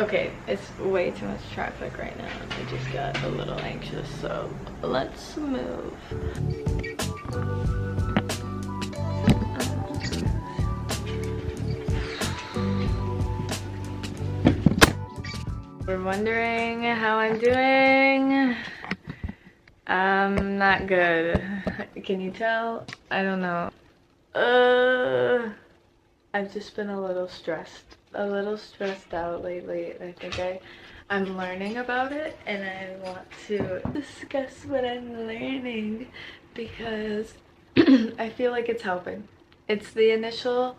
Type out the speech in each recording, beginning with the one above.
Okay, it's way too much traffic right now. I just got a little anxious, so let's move. We're wondering how I'm doing. I'm not good. Can you tell? I don't know. I've just been a little stressed out lately. I think I'm learning about it, and I want to discuss what I'm learning because I feel like it's helping. It's the initial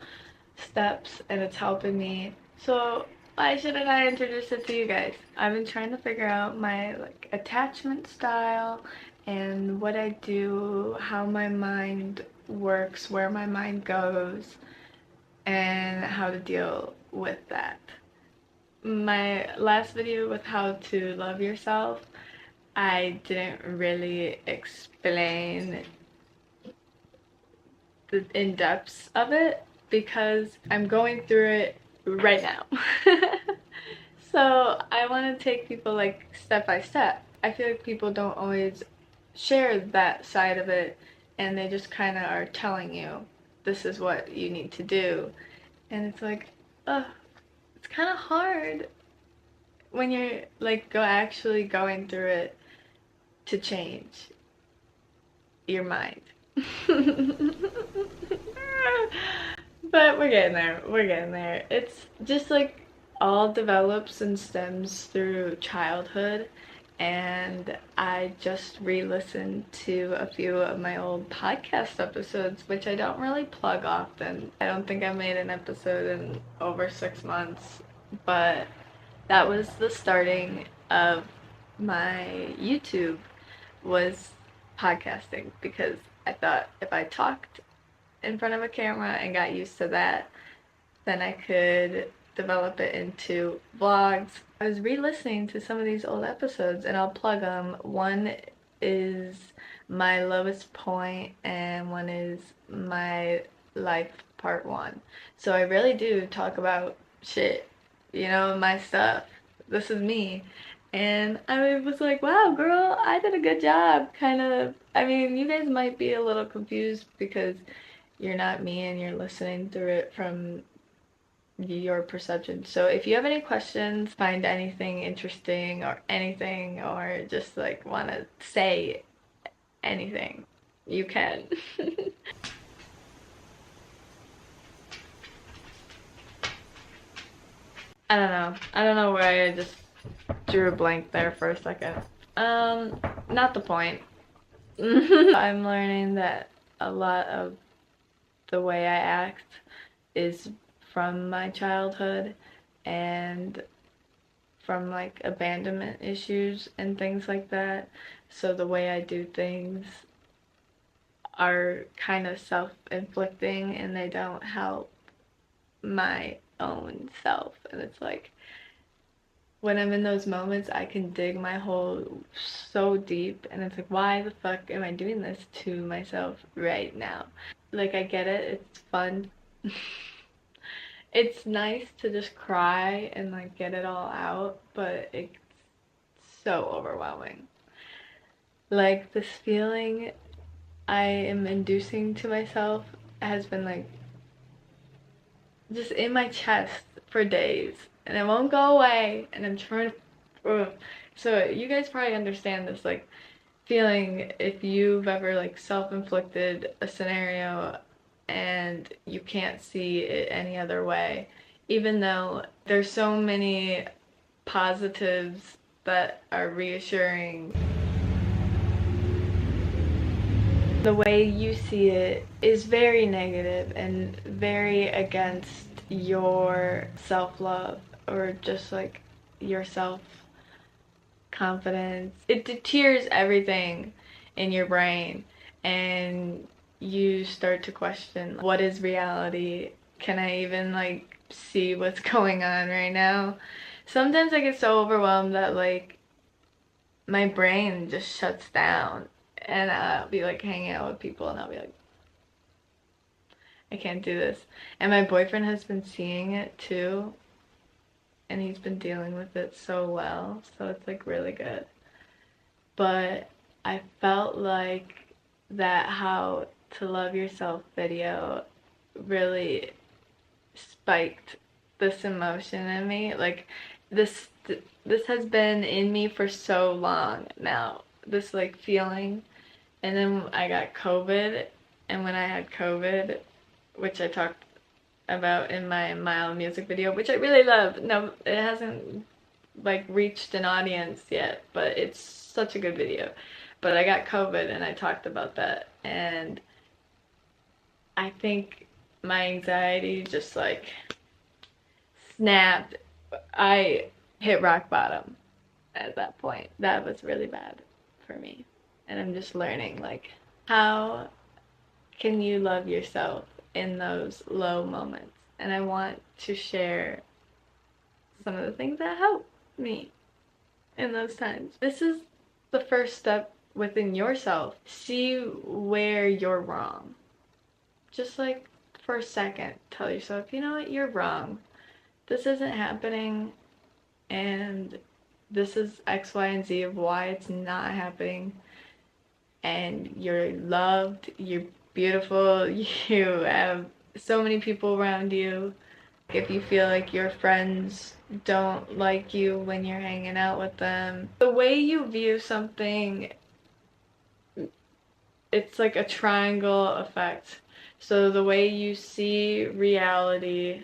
steps and it's helping me. So why shouldn't I introduce it to you guys? I've been trying to figure out my like attachment style and what I do, how my mind works, where my mind goes, and how to deal with that. My last video with how to love yourself, I didn't really explain the in-depths of it because I'm going through it right now. So I want to take people like step by step. I feel like people don't always share that side of it, and they just kind of are telling you this is what you need to do, and it's like, ugh, it's kind of hard when you're like actually going through it to change your mind. But we're getting there. We're getting there. It's just like all develops and stems through childhood. And I just re-listened to a few of my old podcast episodes, which I don't really plug often. I don't think I made an episode in over 6 months, but that was the starting of my YouTube, was podcasting, because I thought if I talked in front of a camera and got used to that, then I could develop it into vlogs. I was re-listening to some of these old episodes and I'll plug them. One is my lowest point and one is my life part 1. So I really do talk about shit, you know, my stuff. This is me. And I was like, wow, girl, I did a good job. Kind of, I mean, you guys might be a little confused because you're not me and you're listening through it from your perception. So if you have any questions, find anything interesting or anything, or just like want to say anything, you can. I don't know why I just drew a blank there for a second. Not the point. I'm learning that a lot of the way I act is from my childhood and from like abandonment issues and things like that. So the way I do things are kind of self-inflicting and they don't help my own self. And it's like, when I'm in those moments, I can dig my hole so deep, and it's like, why the fuck am I doing this to myself right now? Like, I get it, it's fun. It's nice to just cry and like get it all out, but it's so overwhelming. Like, this feeling I am inducing to myself has been like just in my chest for days, and it won't go away, and I'm trying to so you guys probably understand this like feeling if you've ever like self-inflicted a scenario and you can't see it any other way, even though there's so many positives that are reassuring. The way you see it is very negative and very against your self-love or just like your self-confidence. It deters everything in your brain and you start to question, what is reality? Can I even like see what's going on right now? Sometimes I get so overwhelmed that like my brain just shuts down, and I'll be like hanging out with people and I'll be like, I can't do this. And my boyfriend has been seeing it too, and he's been dealing with it so well, so it's like really good. But I felt like that How to Love Yourself video really spiked this emotion in me. Like this has been in me for so long now. This like feeling. And then I got COVID, and when I had COVID, which I talked about in my mild music video, which I really love. No, it hasn't like reached an audience yet, but it's such a good video. But I got COVID and I talked about that, and I think my anxiety just like snapped. I hit rock bottom at that point. That was really bad for me. And I'm just learning like how can you love yourself in those low moments? And I want to share some of the things that help me in those times. This is the first step within yourself. See where you're wrong. Just like for a second, tell yourself, you know what, you're wrong. This isn't happening, and this is X, Y, and Z of why it's not happening. And you're loved, you're beautiful, you have so many people around you. If you feel like your friends don't like you when you're hanging out with them, the way you view something, it's like a triangle effect. So the way you see reality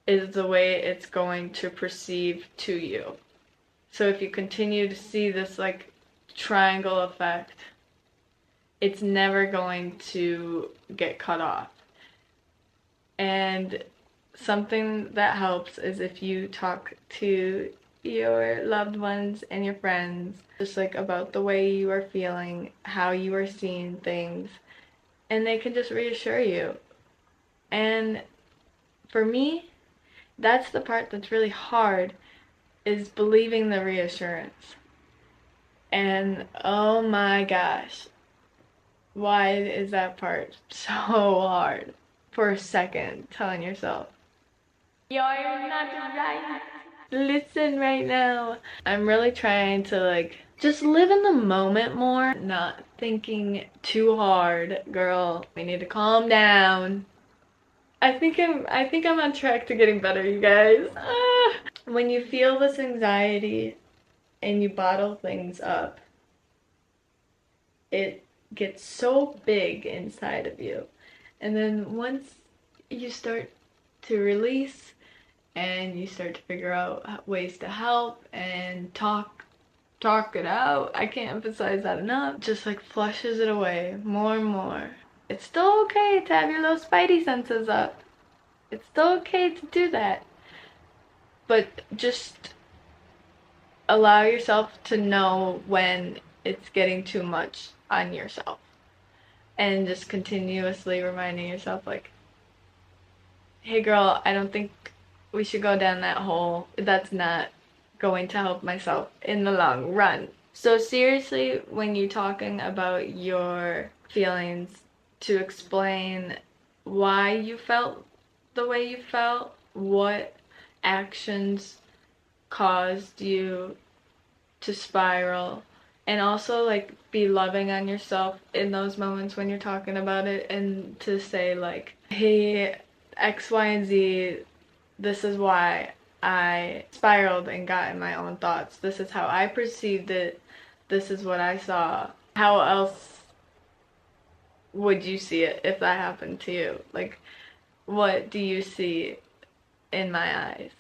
is the way it's going to perceive to you. So if you continue to see this like triangle effect, it's never going to get cut off. And something that helps is if you talk to your loved ones and your friends just like about the way you are feeling, how you are seeing things, and they can just reassure you. And for me, that's the part that's really hard, is believing the reassurance. And oh my gosh, why is that part so hard? For a second, telling yourself, you're not right. Listen right now. I'm really trying to like just live in the moment more, not thinking too hard. Girl, we need to calm down. I think I'm on track to getting better, you guys. When you feel this anxiety and you bottle things up, it gets so big inside of you. And then once you start to release and you start to figure out ways to help and talk it out, I can't emphasize that enough, just like flushes it away more and more. It's still okay to have your little spidey senses up. It's still okay to do that. But just allow yourself to know when it's getting too much on yourself. And just continuously reminding yourself like, hey girl, I don't think we should go down that hole. That's not going to help myself in the long run. So seriously, when you're talking about your feelings, to explain why you felt the way you felt, what actions caused you to spiral, and also like be loving on yourself in those moments when you're talking about it, and to say like, hey, X, Y, and Z, this is why I spiraled and got in my own thoughts. This is how I perceived it. This is what I saw. How else would you see it if that happened to you? Like, what do you see in my eyes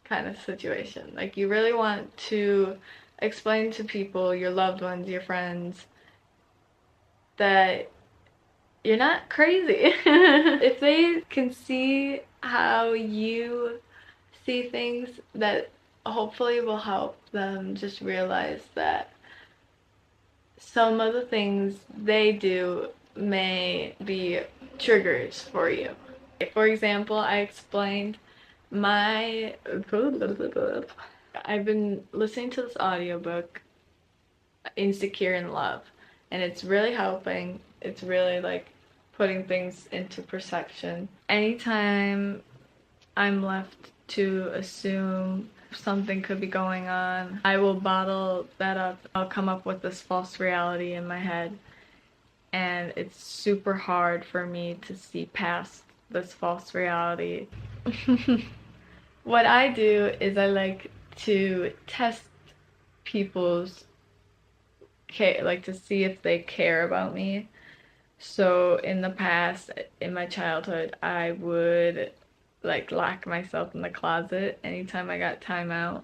kind of situation? Like, you really want to explain to people, your loved ones, your friends, that you're not crazy. If they can see how you see things, that hopefully will help them just realize that some of the things they do may be triggers for you. For example, I explained my... I've been listening to this audiobook, Insecure in Love, and it's really helping. It's really like putting things into perception. Anytime I'm left to assume something could be going on. I will bottle that up. I'll come up with this false reality in my head, and it's super hard for me to see past this false reality. What I do is I like to test people's care, like to see if they care about me. So in the past, in my childhood, I would like lock myself in the closet anytime I got timeout.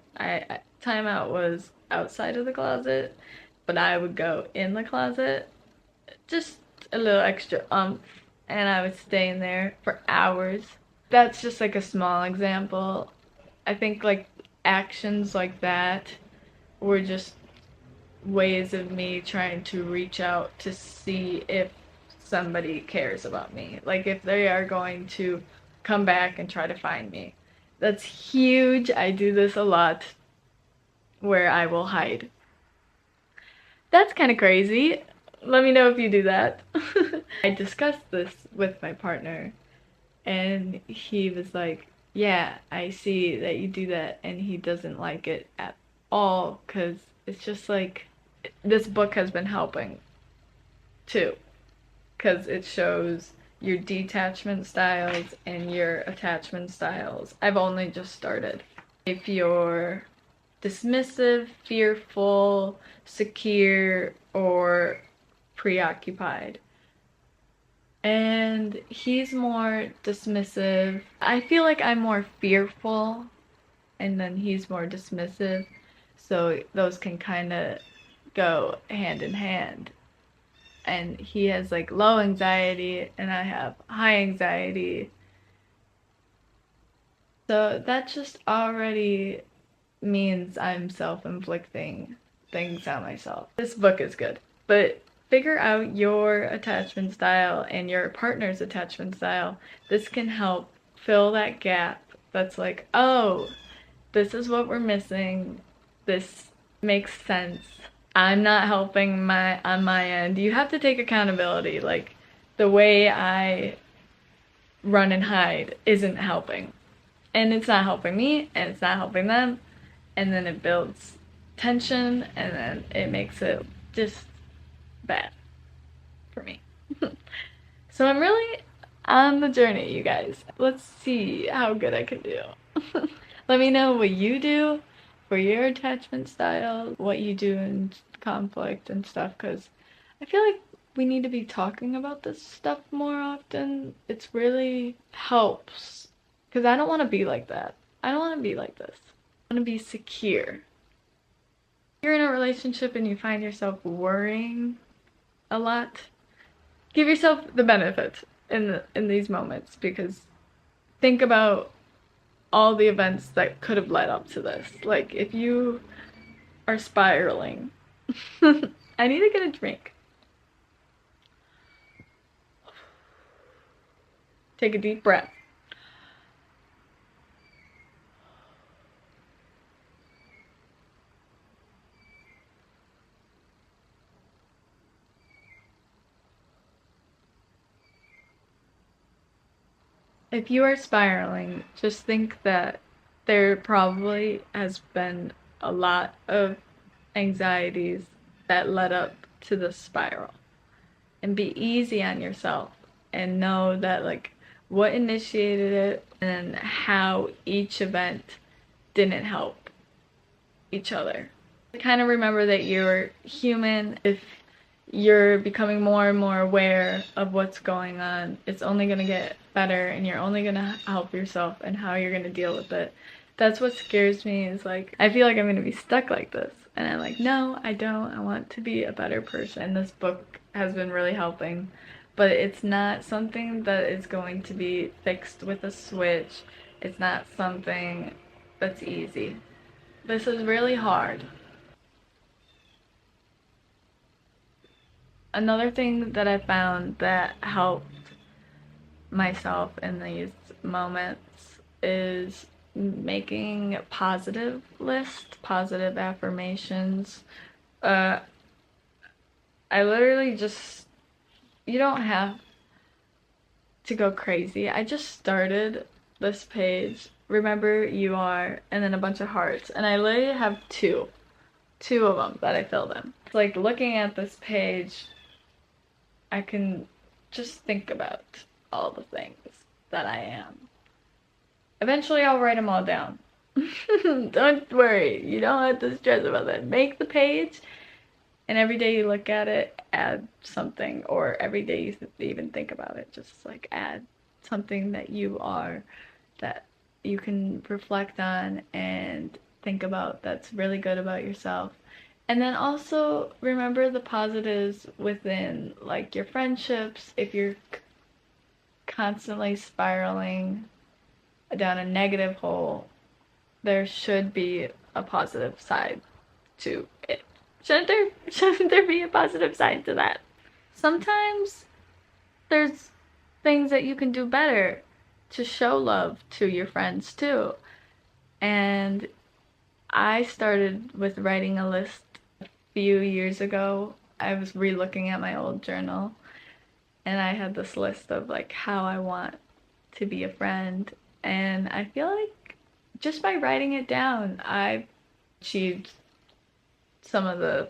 Timeout was outside of the closet, but I would go in the closet, just a little extra and I would stay in there for hours. That's just like a small example. I think like actions like that were just ways of me trying to reach out to see if somebody cares about me. Like if they are going to come back and try to find me. That's huge. I do this a lot where I will hide. That's kind of crazy. Let me know if you do that. I discussed this with my partner and he was like, yeah, I see that you do that, and he doesn't like it at all because it's just like this book has been helping too because it shows your detachment styles and your attachment styles. I've only just started. If you're dismissive, fearful, secure, or preoccupied. And he's more dismissive. I feel like I'm more fearful, and then he's more dismissive. So those can kind of go hand in hand. And he has like low anxiety, and I have high anxiety. So that just already means I'm self-inflicting things on myself. This book is good, but figure out your attachment style and your partner's attachment style. This can help fill that gap that's like, oh, this is what we're missing. This makes sense. I'm not helping on my end. You have to take accountability. Like the way I run and hide isn't helping. And it's not helping me, and it's not helping them. And then it builds tension, and then it makes it just bad for me. So I'm really on the journey, you guys. Let's see how good I can do. Let me know what you do for your attachment style, what you do in conflict and stuff, because I feel like we need to be talking about this stuff more often. It's really helps, because I don't want to be like that. I don't want to be like this. I want to be secure. If you're in a relationship and you find yourself worrying a lot, give yourself the benefit in these moments, because think about all the events that could have led up to this. Like if you are spiraling, I need to get a drink. Take a deep breath. If you are spiraling, just think that there probably has been a lot of anxieties that led up to the spiral. And be easy on yourself and know that like what initiated it and how each event didn't help each other. Kind of remember that you're human. If you're becoming more and more aware of what's going on, it's only going to get better, and you're only going to help yourself and how you're going to deal with it. That's what scares me, is like I feel like I'm going to be stuck like this, and I'm like, no, I don't. I want to be a better person. And this book has been really helping, but it's not something that is going to be fixed with a switch. It's not something that's easy. This is really hard. Another thing that I found that helped myself in these moments is making positive lists, positive affirmations. I literally just, you don't have to go crazy. I just started this page remember you are, and then a bunch of hearts. And I literally have two of them that I filled in. It's like looking at this page, I can just think about all the things that I am. Eventually I'll write them all down. Don't worry, you don't have to stress about that. Make the page, and every day you look at it, add something, or every day you even think about it, just like add something that you are, that you can reflect on and think about that's really good about yourself. And then also remember the positives within, like your friendships. If you're constantly spiraling down a negative hole, there should be a positive side to it. Shouldn't there? Shouldn't there be a positive side to that? Sometimes there's things that you can do better to show love to your friends too. And I started with writing a list a few years ago. I was re-looking at my old journal, and I had this list of like how I want to be a friend. And I feel like just by writing it down, I've achieved some of the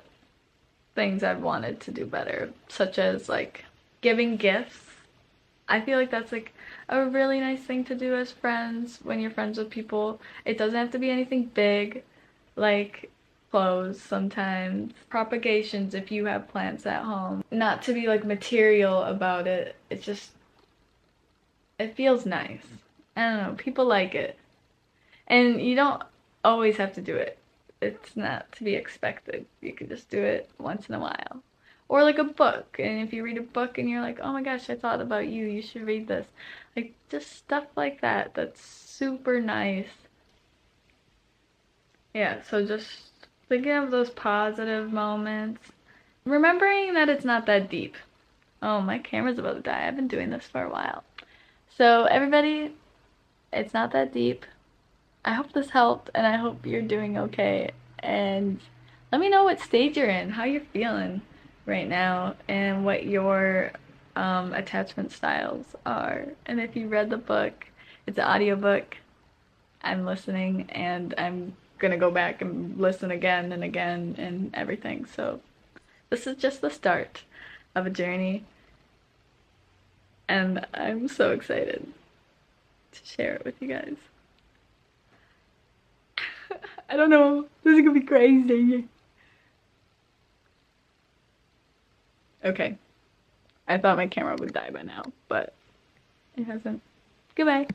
things I've wanted to do better, such as like giving gifts. I feel like that's like a really nice thing to do as friends when you're friends with people. It doesn't have to be anything big, like clothes sometimes, propagations if you have plants at home. Not to be like material about it, it's just, it feels nice. I don't know, people like it. And you don't always have to do it. It's not to be expected. You can just do it once in a while. Or like a book, and if you read a book and you're like, oh my gosh, I thought about you, you should read this. Like, just stuff like that, that's super nice. Yeah, so just thinking of those positive moments. Remembering that it's not that deep. Oh, my camera's about to die. I've been doing this for a while. So everybody, it's not that deep. I hope this helped, and I hope you're doing okay. And let me know what stage you're in, how you're feeling right now, and what your attachment styles are. And if you read the book, it's an audiobook. I'm listening, and I'm gonna go back and listen again and again and everything. So this is just the start of a journey, and I'm so excited to share it with you guys. I don't know. This is gonna be crazy. Okay. I thought my camera would die by now, but it hasn't. Goodbye.